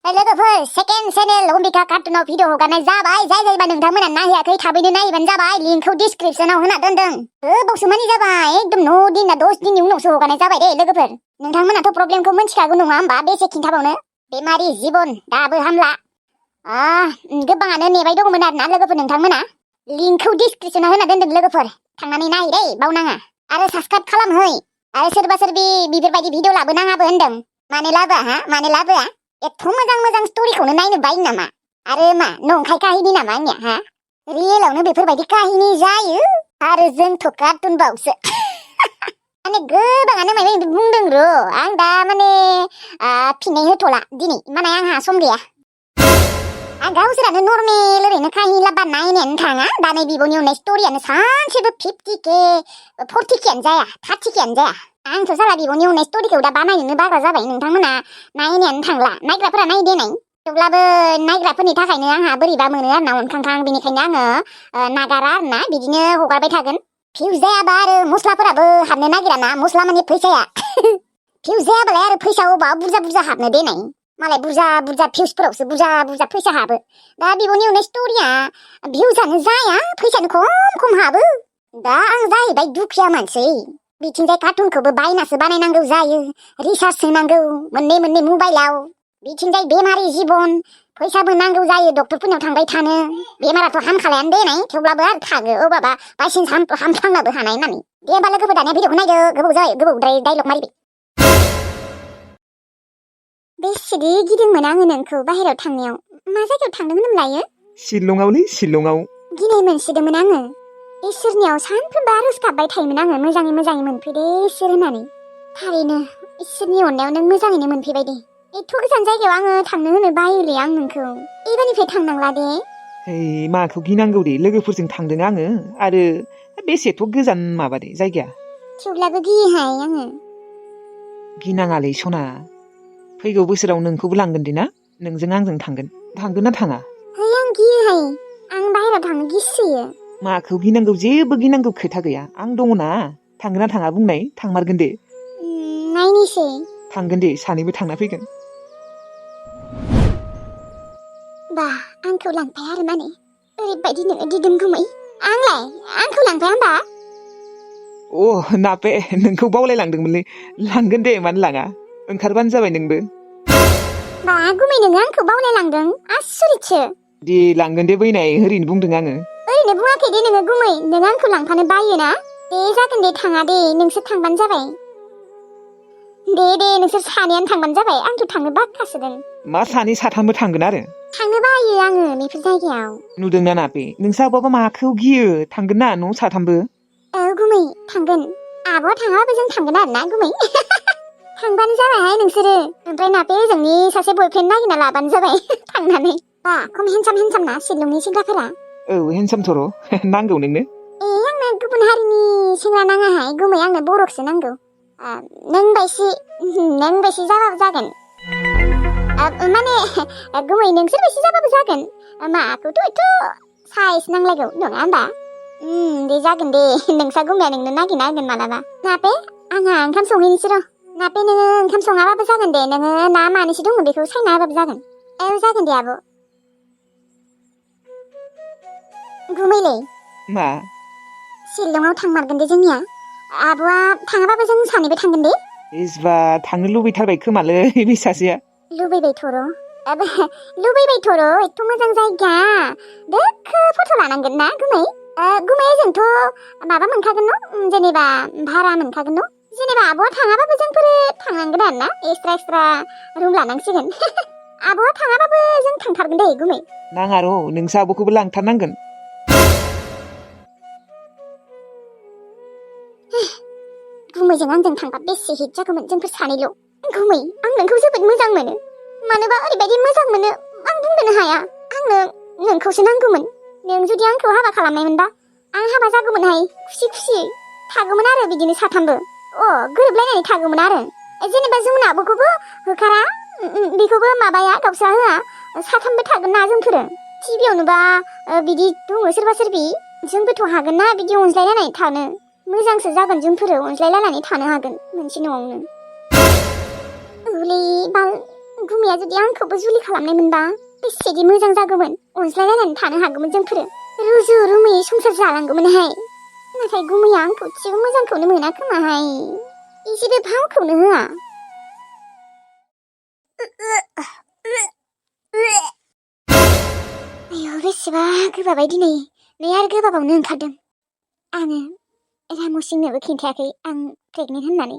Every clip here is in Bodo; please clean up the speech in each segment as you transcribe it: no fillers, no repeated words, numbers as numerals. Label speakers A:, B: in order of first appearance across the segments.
A: लोगोफोर सेकेन्ड चेनेल अम्बिका कार्टुनाव भिडिअ हगारनाय जाबाय जायबा नोंथांमोना नायाखै थाबैनो नायबानो जाबाय लिंकखौ डिसक्रिपसनाव होना दोनदों गोबावसोमानि जाबाय एकदम 9 दिन ना 10 दिननि उनावसो हगारनाय जाबाय दे लोगोफोर नोंथांमोनाथ' प्रब्लेमखौ मिन्थिखागौ नङा होमबा बेसे खिन्थाबावनो बेमारि जिबन दाबो हामला गोबाङानो नेबाय दंमोन आरोना लोगोफोर नोंथांमोना लिंकखौ डिसक्रिपसनाव होना दोनदों लोगोफोर थांनानै नाय दे बावनाङा आरो साबस्क्राइब खालामहै आरो सोरबा सोरबि बेफोरबायदि भिडिअ लाबोनाङाबो होनदों मानो लाबोआ एथ' मोजां स्ट'रिखौनो नायनो बायो नामा आरो मा नंखाय काहिनि नामा आंनिया हा रियेलावनो बेफोरबायदि काहिनि जायो आरो जोंथ' कार्टुनबावसो माने गोबाङानो माने बुंदों र' आं दा माने फिननाय होथ'ला दिनै माने आंहा सम गैया गावसोरानो नर्मेल ओरैनो काहिनि लाबा नायनायानो थाङा दा नै बिब'नि अननाय स्ट'रियानो सानसेबो 50K 40Kआनो जाया 30Kआनो जाया आंथ' साला बिब'नि अननाय स्ट'रिखौ दा बानायनोनो बाग्रा जाबाय नोंथांमोना नायनायानो थांला नायग्राफोरा नायदेनाय थेवब्लाबो नायग्राफोरनि थाखायनो आंहा बोरैबा मोनो आरोना अनखांखां बेनिखायनो आङो नागारा आरोना बिदिनो हगारबाय थागोन भिउस जायाबा आरो मस्लाफोराबो हाबनो नागिराना मस्ला माने फैसाया भिउस जायाबालाय आरो फैसा अबा बुरजा हाबनो देनाय मालाय बुरजा भिउसफोरावसो बुरजा फैसा हाबो दा बिब'नि अननाय स्ट'रिया भिउसानो जाया फैसानो खम हाबो दा आं जाहैबाय दुखिया मानसि बिथिंजाय कार्टुनखौबो बायनासो बानायनांगौ जायो रिसार्ज होनांगौ मोननै मबाइलाव बिथिंजाय बेमारि जिबन फैसाबो नांगौ जायो डक्टरफोरनाव थांबाय थानो बेमाराथ' हामखालायानो देनाय थेवब्लाबो आरो थागो अबाबा बायसिन्स हामफ्लांनोबो हानाय होननानै दे होमबा लोगोफोर दानिया भिडिअखौ नायदो गोबाव जाबाय गोबावद्राय डायलग मारिबाय बेसेदि गिदोंमोन आङो नोंखौ बाहेरायाव थांनायाव मा जायगायाव थांदोंमोन होनलायो
B: शिलंआवलै शिलंआव
A: गिनाय मोनसिदोंमोन आङो इसोरनियाव सानफ्रोमबो आरज गाबबाय थायोमोन आङो मोजाङै मोनफैदे इसोर होननानै थारैनो इसोरनि अननायाव नों मोजाङैनो मोनफैबाय दे एथ' गोजान जायगायाव आङो थांनो होनो बायोलै आं नोंखौ एबारनिफ्राय थांनांला दे
B: माखौ गिनांगौ दे लोगोफोरजों थांदों आङो आरो बेसेथ' गोजान माबा दे जायगाया
A: थेवब्लाबो गियोहाय आङो
B: गिनाङालै सना फैगौ बोसोराव नोंखौबो लांगोन दे ना नोंजों आंजों थांगोन ना थाङा
A: है आं गियोहाय आं बाहेरायाव थांनो गिसोयो
B: माखौ गिनांगौ जेबो गिनांगौ खोथा गैया आं दङ ना थांगोन ना थाङा बुंनाय थांमारगोन दे
A: नायनोसै
B: थांगोन दे सानैबो थांना फैगोन
A: बा आंखौ लांफाया आरो माने ओरैबायदि नोङो दिदोम गुमै आंलाय आंखौ लांफाया होमबा
B: नापे नोंखौ बावलायलांदोंमोनलै लांगोन दे मानो लाङा ओंखारबानो जाबाय नोंबो
A: बा गुमै नोङो आंखौ बावलायलांदों आसरितसो
B: दे लांगोन दे बैनाय ओरैनो बुंदों आङो
A: ओरैनो बुङाखै दे नोङो गुमै नों आंखौ लांफानो बायोना दे जागोन दे थाङा दे नोंसोर थांबानो जाबाय दे नोंसोर सानैयानो थांबानो जाबाय आंथ' थांनो बाखासोदों
B: मा सानै साथामबो थांगोन आरो
A: थांनो बायो आङो बेफोर जायगायाव
B: नुदोंना नापे नोंसाबाबा माखौ गियो थांगोन ना न' साथामबो
A: गुमै थांगोन आब'आ थाङाबाबो जों थांगोन आरो ना गुमै थांबानो जाबायहाय नोंसोरो ओमफ्राय नापे जोंनि सासे बयफ्रेन्ड नागिरना लाबानो जाबाय थांनानै बा खम हेन्डसाम ना शिलंनि सेंग्राफोरा
B: हेन्डसामथ' र' नांगौ नोंनो
A: आंनो गुबुन हारिनि सेंग्रा नाङाहाय गुमै आंनो बर'खौसो नांगौ नों बायसि जाबाबो जागोन माने गुमै नोंसोर बायसि जाबाबो जागोन माखौथ' एथ' साइज नांलायगौ नङा होमबा दे जागोन दे नोंसा गुमैया नोंनो नागिरना होगोन मालाबा नापे आंहा ओंखाम संहैनोसै र' नापे नोङो ओंखाम सङाबाबो जागोन दे नोङो ना मानैसो दङ बेखौ सायना होबाबो जागोन जागोन दे आब' गुमैलै
B: मा
A: शिलंआव थांमारगोन दे जोंनिया आब'आ थाङाबाबो जों सानैबो थांगोन दे
B: इजबा थांनो लुबैथारबाय खोमालै बे सासेया
A: लुबैबायथ' र' एथ' मोजां जायगा दोखो फट' लानांगोन ना गुमै ओजोंथ' माबा मोनखागोन न' जेनेबा भारा मोनखागोन न' जेनेबा आब'आ थाङाबाबो जोंफोर थांनांगोन आरो ना एक्सट्रा रुम लानांसिगोन आब'आ थाङाबाबो जों थांथारगोन दे गुमै
B: नाङा र' नोंसा आब'खौबो लांथारनांगोन
A: गुमैजों आंजों थांबा बेसे हिट जागौमोन जोंफोर सानैल' गुमै आं नोंखौ जोबोद मोजां मोनो मानोबा ओरैबायदि मोजां मोनो आं बुंनोनो हाया आंनो नोंखौसो नांगौमोन नों जुदि आंखौ हाबा खालामनायमोनबा आं हाबा जागौमोनहाय खुसियै थागौमोन आरो बिदिनो साथामबो गोरोबलायनानै थागौमोन आरो जेनेबा जोंना आब'खौबो होखारा बेखौबो माबाया गावस्रा होआ साथामबो थागोन ना जोंफोरो टिभियावनोबा बिदि दङ सोरबा सोरबि जोंबोथ' हागोन ना बिदि अनज्लायलायनानै थानो मोजांसो जागोन जोंफोरो अनज्लायलायनानै थानो हागोन मोनसे न'आवनो गुमैया जुदि आंखौबो जुलि खालामनायमोनबा बेसेदि मोजां जागौमोन अनज्लायलायनानै थानो हागौमोन जोंफोरो रुजु रुमुयै संसार जालांगौमोनहाय नाथाय गुमैया आंखौ जेबो मोजांखौनो मोना खोमाहाय एसेबो भावखौनो होआ आयौ बेसेबा गोबाबाय दिनै नै आरो गोबाबावनो ओंखारदों आङो रामसिंनोबो खिन्थायाखै आं प्रेगनेन्ट होननानै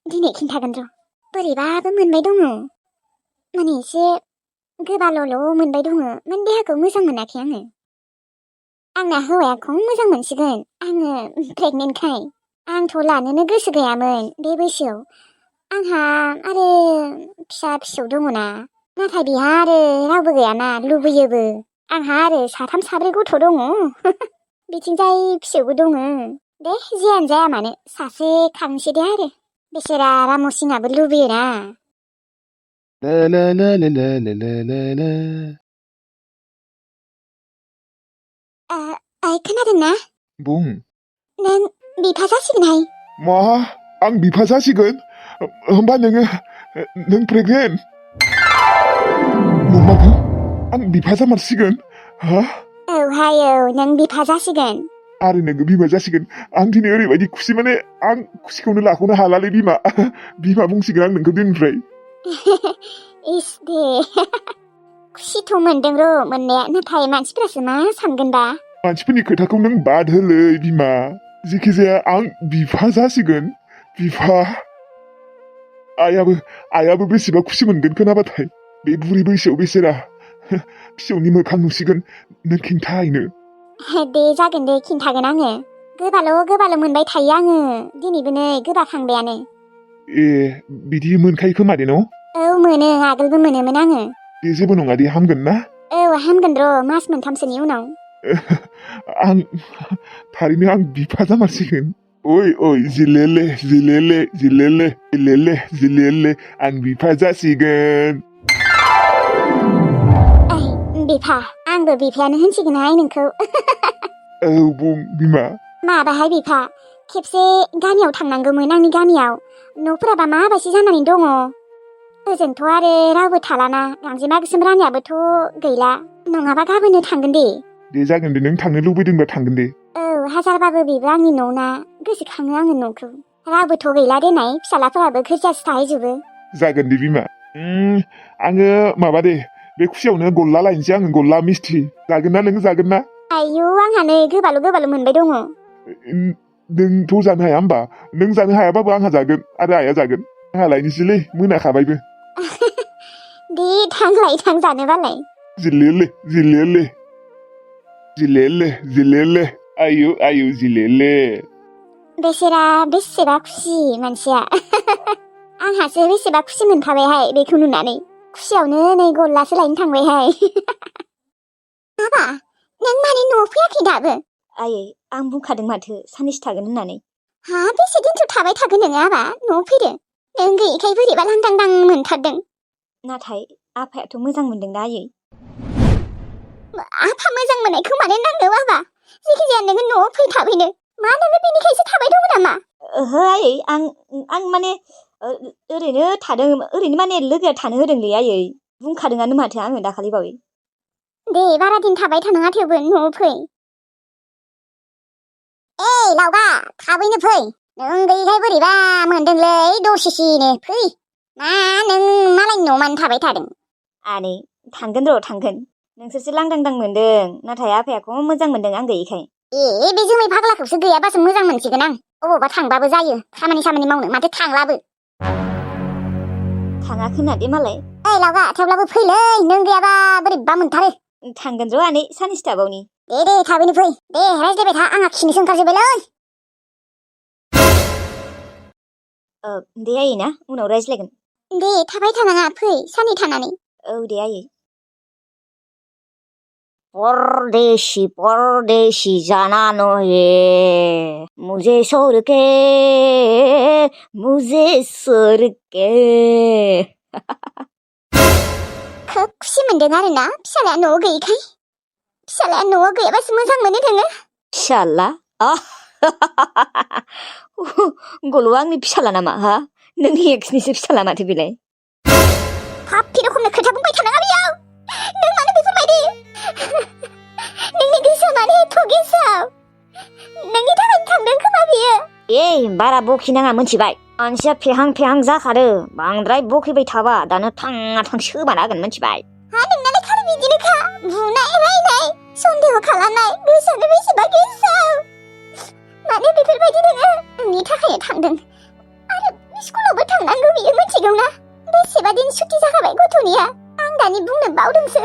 A: दिनै खिन्थागोन र' बोरैबाबो मोनबाय दङ माने एसे गोबाल'ल' मोनबाय दङ माने देहाखौ मोजां मोनाखै आङो आंना हौवाया खम मोजां मोनसिगोन आङो प्रेगनेन्टखाय आंथ' लानोनो गोसो गैयामोन बे बैसोआव आंहा आरो फिसा दङना नाथाय बिहा आरो रावबो गैयाना लुबैयोबो आंहा आरो साथाम साब्रै गथ' दङ बिथिंजाय फिसौबो दङ दे जियानो जाया मानो सासे खांसै दे आरो बेसेरा रामसिंआबो लुबैयोना
C: La la la la la la la la la.
A: खोनादोंना
C: बुं
A: नों बिफा जासिगोनहाय
C: मा आं बिफा जासिगोन होमबा नों प्रेगनेन्ट नंमारगौ आं बिफा जामारसिगोन हा
A: औहाय औ नों बिफा जासिगोन
C: आरो नोङो बिमा जासिगोन आं दिनै ओरैबायदि खुसि माने आं खुसिखौनो लाख'नो हालालै बिमा बिमा बुंसिगोन आं नोंखौ दिनैनिफ्राय
A: इस दे खुसिथ' मोनदों र' मोननाया नाथाय मानसिफोरासो मा सानगोनबा
C: मानसिफोरनि खोथाखौ नों बाद होलै बिमा जेखिजाया आं बिफा जासिगोन बिफा आइयाबो बेसेबा खुसि मोनगोन खोनाबाथाय बे बुरि बैसोआव बेसेरा फिसौनि मोखां नुसिगोन नों खिन्था आइनो
A: दे जागोन दे खिन्थागोन आङो गोबाल' मोनबाय थायो आङो दिनैबो नै गोबाखांबायानो
C: ए बिदि मोनखायो खोमा दे न'
A: औ मोनो आगोलबो मोनोमोन आङो
C: बे जेबो नङा दे हामगोन ना
A: औ हामगोन र' मास मोनथामसोनि उनाव
C: थारैनो आं बिफा जामारसिगोन ओइ जिलेले आं बिफा जासिगोन
A: बिफा आंबो बिफायानो होनसिगोनहाय नोंखौ
C: औ बुं बिमा
A: माबाहाय बिफा खेबसे गामियाव थांनांगौमोन आंनि गामियाव न'फोराबा माबायदि जानानै दङ ओजोंथ' आरो रावबो थालाना गांजेमा गोसोम रानियाबोथ' गैला नङाबा गाबोननो थांगोन दे
C: जागोन दे नों थांनो लुबैदोंबा थांगोन दे
A: औ हाजारबाबो बेबो आंनि न'ना गोसोखाङो आङो न'खौ रावबोथ' गैला देनाय फिसालाफोराबो गोरजासो थाहैजोबो
C: जागोन दे बिमा आङो माबा दे बे खुसियावनो गल्ला लायनोसै आङो गल्ला मिस्थि जागोन ना नों जागोन ना
A: आयौ आंहा नै गोबाल' मोनबाय दङ
C: नोंथ' जानो हाया होमबा नों जानो हायाबाबो आंहा जागोन आरो आइया जागोन आंहा लायनोसैलै मोनाखाबायबो
A: दे थां जानोबालाय
C: जिलेले आयु जिलेले
A: बेसेबा खुसि मानसिया आंहासो बेसेबा खुसि मोनखाबायहाय बेखौ नुनानै खुसियावनो नै गल्लासो लायनो थांबायहाय बाबा नों माने न'आव फैयाखै दाबो
D: आयै आं बुंखादों माथो साननैसो थागोन होननानै
A: हा बेसे दिनथ' थाबाय थागोन नोङो आबा न'आव फैदो नों गैयैखाय बोरैबा लांदां मोनथारदों
D: नाथाय आफायाथ' मोजां मोनदों दा आयै
A: आफा मोजां मोननायखौ मानो नांगौ बाबा जेखिजाया नोङो न'आव फै थाबैनो मा नोङो बेनिखायसो थाबाय दङ नामा
D: ओहो आयै आं माने ओरैनो माने लोगोआ थानो होदोंलै आयै बुंखादोंआनो माथो आङो दाखालि बावै
A: दे बारा दिन थाबाय थानाङा थेवबो न'आव फै लावगा थाबैनो फै नों गैयैखाय बोरैबा मोनदोंलै दसेनो फै ना नों मालायनि न'आव मानो थाबाय थादों
D: आनै थांगोन नोंसोरसो लांदां मोनदों नाथाय आफाया खम मोजां मोनदों आं गैयैखाय
A: बे जोमै फाग्लाखौसो गैयाबासो मोजां मोनसिगोन आं अबावबा थांबाबो जायो खामानि मावनो माथो थांलाबो
D: थाङाखैना दे मालाय
A: लावगा थेवब्लाबो फैलै नों गैयाबा बोरैबा मोनथारो
D: थांगोन र' आनै साननैसो थाबावनि
A: दे थाबैनो फै दे रायज्लायबाय था आंहा खिनोसो ओंखारजोब्बायलै
D: दे आयै ना उनाव रायज्लायगोन
A: दे थाबाय थानाङा फै साननै थानानै
D: औ दे आयै परदेशी जाना है मुझे छोड़ के
A: खोब खुसि मोनदों आरोना फिसालाया न'आव गैयैखाय फिसालाया न'आव गैयाबासो मोजां मोनो नोङो
D: फिसाला गल'आ आंनि फिसाला नामा हा नोंनि एक्सनिसो फिसाला माथो बेलाय
A: हाब 비록 홈नो खोथा बुंबाय थानाङा बेयाव नों मानो बेफोरबायदि नोंनि गोसोआ मानो एथ' गेसाव नोंनि थाखाय थांदों खोमा बियो
D: बारा बखिनाङा मिथिबाय मानसिया फेहां फेहां जाखादो बांद्राय बखिबाय थाबा दानो थाङा थां सोबाना होगोन मिथिबाय
A: नोंनालाय खालि बिदिनोखा बुनाय रायनाय सन्देह खालामनाय गोसोआनो बेसेबा गेसाव मानो बेफोरबायदि नोङो नोंनि थाखायनो थांदों आरो स्कुलावबो थांनांगौ बियो मिथिगौना बेसेबा दिन सुथि जाखाबाय गथ'निया आं दानि बुंनो बावदोंसो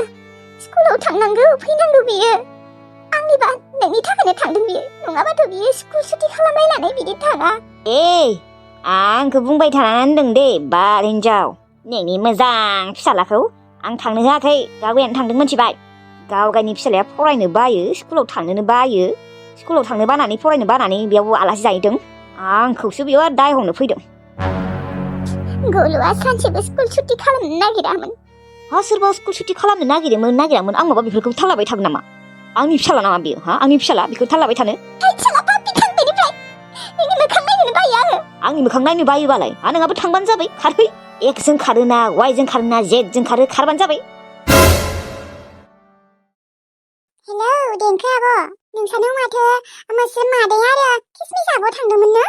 A: स्कुलाव थांनांगौ फैनांगौ बियो आंनिबा नोंनि थाखायनो थांदों बियो नङाबाथ' बियो स्कुल सुथि खालामलायनानै बिदि थाङा
D: आंखौ बुंबाय थानानै होनदों दे बार हिनजाव नोंनि मोजां फिसालाखौ आं थांनो होआखै गावयानो थांदों मिथिबाय गाव गावनि फिसालाया फरायनो बायो स्कुलाव थांनोनो बायो स्कुलाव थांनो बानानै फरायनो बानानै बेयाव आलासि जाहैदों आंखौसो बेयाव दाय हमनो फैदों
A: गलुआ सानसेबो स्कुल सुथि खालामनो नागिरामोन
D: सोरबा स्कुल सुथि खालामनो नागिरामोन आं माबा बेफोरखौ थालाबाय थागोन नामा आंनि फिसाला नामा बेयो आंनि फिसाला बेखौ थालाबाय थानो
A: फिसाला पापि थां बेनिफ्राय नोंनि मोखां नायनोनो बायो आङो
D: आंनि मोखां नायनो बायोबालाय नोंहाबो थांबानो जाबाय खारफै एक्सजों खारोना वाइजों खारोना जेडजों खारबानो जाबाय
A: हेलौ देंखो आब' नोंसानाव माथो मोस्रोम मादै आरो किसमिस आब' थांदोंमोन ना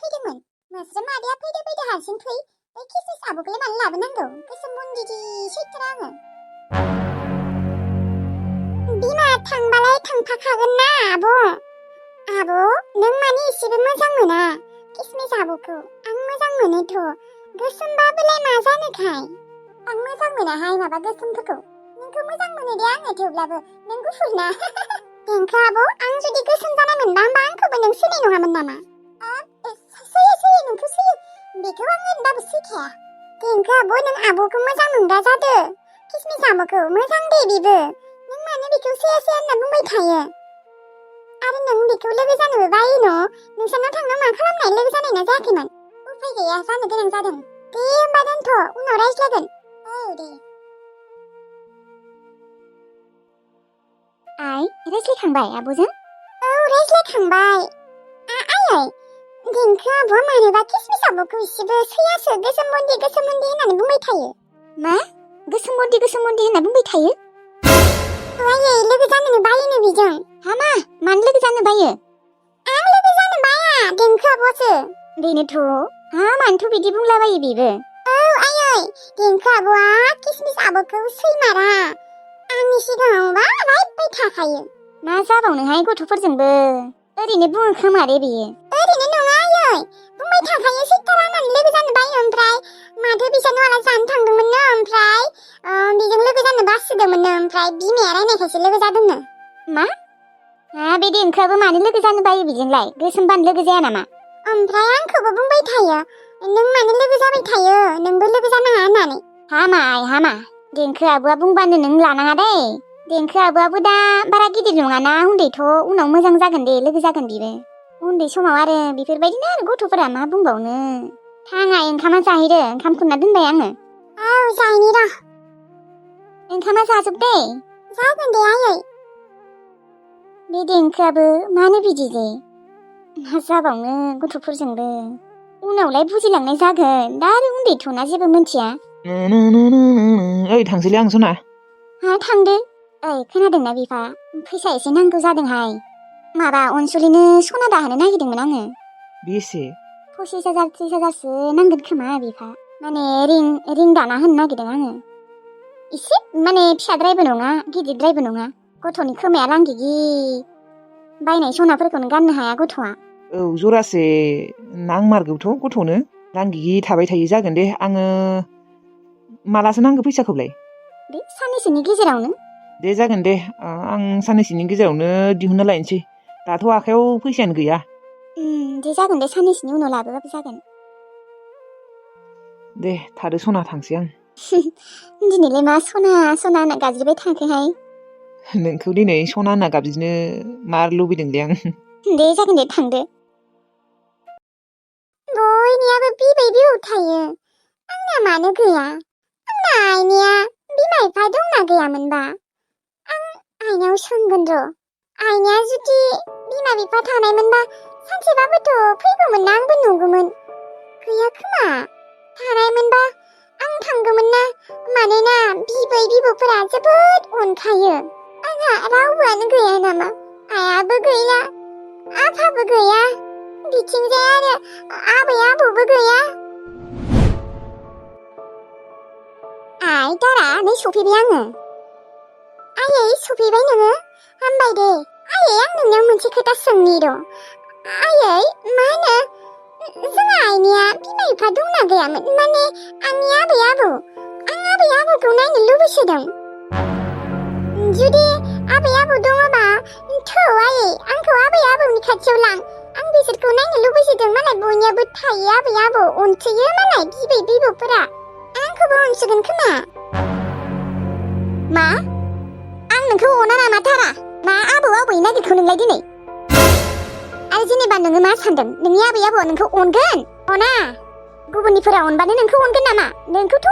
A: फैदोंमोन मोस्रोम मादैया फैदो हारसिं फै बै किसमिस आब'खौलाय मानो लाबोनांगौ गोसोम मन्दिदि सैथोरा आङो बिमा थांबालाय थांफाखागोन ना आब' नों माने एसेबो मोजां मोना किसमिस आब'खौ आं मोजां मोनोथ' गोसोमबाबोलाय मा जानोखाय आं मोजां मोनाहाय माबा गोसोमफोरखौ नोंखौ मोजां मोनो दे आङो थेवब्लाबो नों गुफुर ना देंखो आब' आं जुदि गोसोम जानाय मोनबा होमबा आंखौबो नों सिनाय नङामोन नामा सैयो नोंखौ सैयो बेखौ आं ओरैबाबो सैखाया देंखो आब' नों आब'खौ मोजां मोनग्रा जादो किसमिस आब'खौ मोजां दे बिबो नों मानो बेखौ सैया होनना बुंबाय थायो आरो नों बेखौ लोगो जानोबो बायो न' नोंसानाव थांना मा खालामनाय लोगो जानाय ना जायाखैमोन उफाय गैया जानो गोनां जादों दे होमबा दोनथ' उनाव रायज्लायगोन दे आइ रायज्लायखांबाय आब'जों रायज्लायखांबाय आयै देंखो आब'आ मानोबा किसमिस आब'खौ एसेबो सैयासो गोसोम मन्दिर होननानै बुंबाय थायो मा गोसोम मन्दिर होनना बुंबाय थायो आयै लोगो जानोनो बायोनो बिजों हामा मानो लोगो जानो बायो आं लोगो जानो बाया देंखो आब'सो बेनोथ' मानोथ' बिदि बुंलाबायो बेबो आयै देंखो आब'आ किसमिस आब'खौ सैमारा आंनि सिगाङावबा रायबाय थाखायो मा जाबावनोहाय गथ'फोरजोंबो ओरैनो बुङो खोमा दे बेयो ओरैनो नङा आयै बुंबाय थाखायो सैथारा होननानै लोगो जानो बायो ओमफ्राय माथो बिसानो आलासि जानो थांदोंमोननो ओमफ्राय बेजों लोगो जानो बासिदोंमोननो ओमफ्राय बिमाया रायनायखायसो लोगो जादोंनो मा बे देंखोआबो मानो लोगो जानो बायो बेजोंलाय गोसोमबानो लोगो जाया नामा ओमफ्राय आंखौबो बुंबाय थायो नों मानो लोगो जाबाय थायो नोंबो लोगो जानाङा होननानै हामा देंखो आब'आ बुंबानो नों लानाङा दे देंखो आब'आबो दा बारा गिदिर नङाना उन्दैथ' उनाव मोजां जागोन दे लोगो जागोन बिबो उन्दै समाव आरो बेफोरबायदिनो आरो गथ'फोरा मा बुंबावनो थाङा ओंखामा जाहैदो ओंखाम खुरना दोनबाय आङो जाहैनि र' ओंखामा जाजोबदे जागोन दे आयै बे देंखोआबो मानो बिदिजे मा जाबावनो गथ'फोरजोंबो उनावलाय बुजिलांनाय जागोन दा आरो उन्दैथ'ना जेबो मिन्थिया
B: ओइ थांसैलै आं सना
A: थांदो खोनादोंना बिफा फैसा एसे नांगौ जादोंहाय माबा अनसुलिनो सना दाहोनो नागिरदोंमोन आङो
B: बेसे
A: 25,000 30,000सो नांगोन खोमा बिफा माने रिं दाना होनो नागिरदों आङो एसे माने फिसाद्रायबो नङा गिदिरद्रायबो नङा गथ'नि खोमाया लांगिगि बायनाय सनाफोरखौनो गाननो हाया गथ'आ
B: जरासे नांमारगौथ' गथ'नो लांगिगि थाबाय थायो जागोन दे आङो मालासो नांगौ फैसाखौलाय
A: बे साननैसोनि गेजेरावनो
B: दे जागोन दे आं साननैसोनि गेजेरावनो दिहुनना लायनोसै दाथ' आखायाव फैसायानो गैया
A: दे जागोन दे साननैसोनि उनाव लाबोबाबो जागोन
B: दे थादो सना थांसै आं
A: दिनैलाय मा सना होनना गाबज्रिबाय थाखोहाय
B: नोंखौ दिनै सना होनना गाबज्रिनो मार लुबैदोंलै आं
A: दे जागोन दे थांदो बयनियाबो बिबै बिबौ थायो आंना मानो गैया आंना आइनिया बिमा बिफा दंना गैयामोनबा आं आइनाव सोंगोन र' आइनिया जुदि बिमा बिफा थानायमोनबा सानसेबाबोथ' फैगौमोन ना आंबो नुगौमोन गैया खोमा थानायमोनबा आं थांगौमोन ना मानोना बिबै बिबौफोरा जोबोद अनखायो आंहा रावबोआनो गैया नामा आइयाबो गैया आफाबो गैया बिथिंजाय आरो आबै आबौबो गैया आइ दारा नै सफैबाय आङो आयै सफैबाय नोङो हामबाय दे आयै आं नोंनाव मोनसे खोथा सोंनि र' आयै मा होनो जोंहा आइनिया बिमा बिफा दंना गैयामोन माने आंनि आबै आबौ आं आबै आबौखौ नायनो लुबैसोदों जुदि आबै आबौ दङबा थौ आयै आंखौ आबै आबौनि खाथियाव लां आं बिसोरखौ नायनो लुबैसोदों मालाय बयनियाबो थायो आबै आबौ अनसोयो मालाय बिबै बिबौफोरा आंखौबो अनसिगोन खोमा मा आं नोंखौ अना नामा थारा मा आबौ आबौनि नागिरखौ नोंलाय दिनै आरो जेनेबा नोङो मा सानदों नोंनि आबै आबौआ नोंखौ अनगोन अना गुबुननिफोरा अनबानो नोंखौ अनगोन नामा नोंखौथ'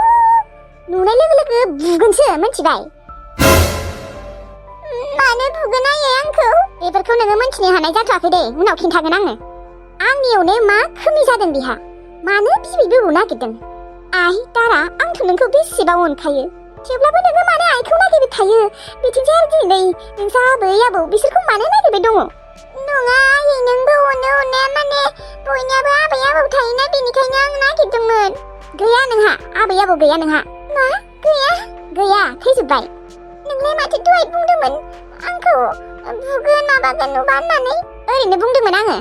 A: नुनाय लोगो लोगो बुगोनसो मिथिबाय मानो बुगोन आयै आंखौ बेफोरखौ नोङो मिन्थिनो हानाय जाथ'वाखै दे उनाव खिन्थागोन आङो आंनि अननायाव मा खोमि जादों बिहा मानो बिबै बिबौ नागिरदों आइ दारा आंथ' नोंखौ बेसेबा अनखायो थेवब्लाबो नोङो मानो आइखौ नागिरबाय थायो बिथिंजाय आरो दिनै नोंसा आबै आबौ बिसोरखौ मानो नागिरबाय दङ नङा आयै नोंबो अनो अननाया माने बयनियाबो आबै आबौ थायोना बेनिखायनो आं नागिरदोंमोन गैया नोंहा आबै आबौ गैया नोंहा मा गैया थैजोब्बाय नोंलाय माथो दहाय बुंदोंमोन आंखौ बुगोन माबागोन नुबा होननानै ओरैनो बुंदोंमोन आङो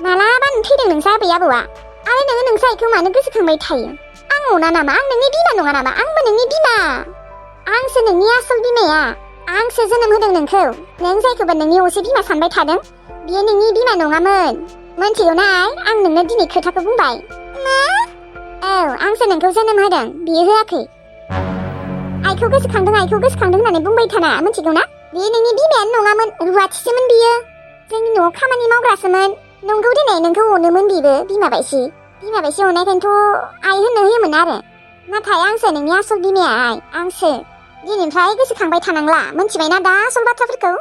A: मालाबानो थैदों नोंसा आबै आबौआ आरो नोङो नोंसा आइखौ मानो गोसोखांबाय थायो आं अना नामा आं नोंनि बिमा नङा नामा आंबो नोंनि बिमा आंसो नोंनि आसल बिमाया आंसो जोनोम होदों नोंखौ नों जायखौबा नोंनि असे बिमा सानबाय थादों बियो नोंनि बिमा नङामोन मोनथिगौ ना आं नोंनो दिनै खोथाखौ बुंबाय मा औ आंसो नोंखौ जोनोम होदों बियो होआखै आइखौ गोसोखांदों होननानै बुंबाय थाना मोनथिगौ ना बियो नोंनि बिमायानो नङामोन रुवाथिसोमोन बियो जोंनि न'आव खामानि मावग्रासोमोन नंगौ दिनै नोंखौ अनोमोन बिबो बिमा बायसि अननायखायनोथ' आइ होननो होयोमोन आरो नाथाय आंसो नोंनि आसल बिमाया आइ आंसो दिनैनिफ्राय गोसोखांबाय थानांला मोनथिबायना दा आसल बाथ्राफोरखौ